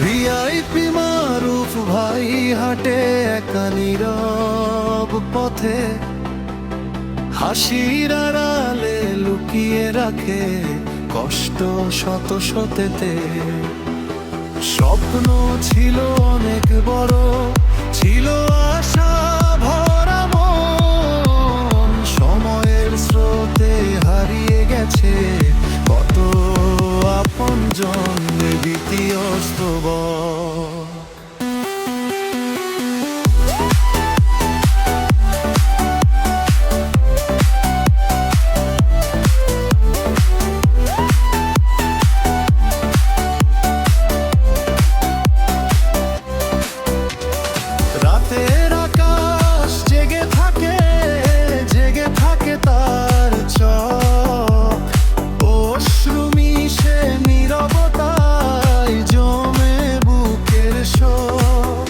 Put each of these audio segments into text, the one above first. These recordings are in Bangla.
ভিআইপি মারুফ ভাই হাঁটে একা নীরব পথে, হাসির আড়ালে লুকিয়ে রাখে কষ্ট শত শতেতে। স্বপ্ন ছিল অনেক বড়, ছিল আশা ভরা মন, সময়ের স্রোতে হারিয়ে গেছে কত আপনজন দ্বিতীয় স্তবক। রাতের আকাশ জেগে থাকে তার চোখ, অশ্রু মিশে নীরবতায় জমে বুকের শোক।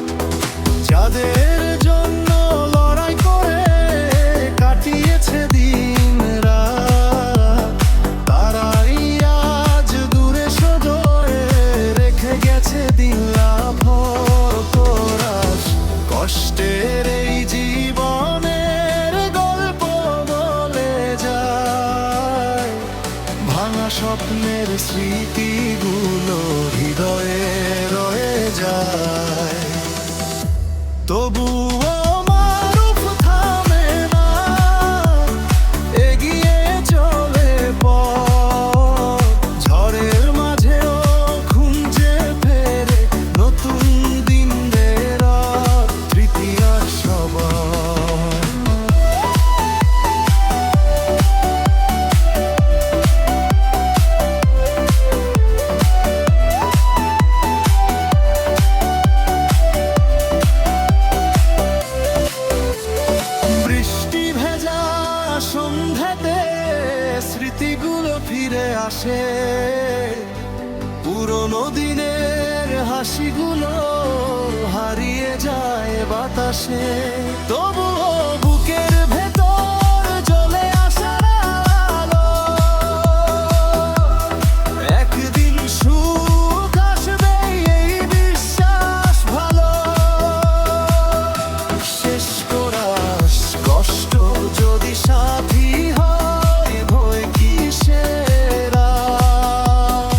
যাদের জন্য লড়াই করে কাটিয়েছে দিন রাত, তারাই আজ দূরে সজোরে রেখে গেছে দিন লাভর কোরাস। কষ্টের এই জীবনের গল্প বলে যায়, ভাঙা স্বপ্নের স্মৃতিগুলো হৃদয়ে রয়ে যায়। তবুও মারুফ থামে না, এগিয়ে চলে পথ। ঝড়ের মাঝেও খুঁজে ফেরে নতুন দিনের তৃতীয় সবার। বৃষ্টি ভেজা সন্ধ্যাতে স্মৃতিগুলো ফিরে আসে, পুরনো দিনের হাসিগুলো হারিয়ে যায় বাতাসে। তবুও বুকের ভেতর জ্বলে আসার আলো, একদিন সুখ আসবে এই বিশ্বাস ভালো। শেষ কোরাস কষ্ট যদি সাথী হয়, ভয় কিসের আর?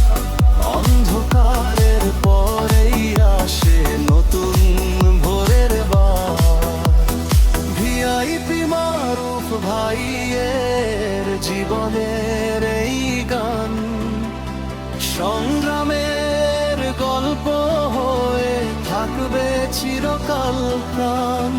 অন্ধকারের পরেই আসে নতুন ভোরের বার। ভিআইপি মারুফ ভাইয়ের জীবনের এই গান সংগ্রামের গল্প হয়ে থাকবে চিরকাল প্রাণ।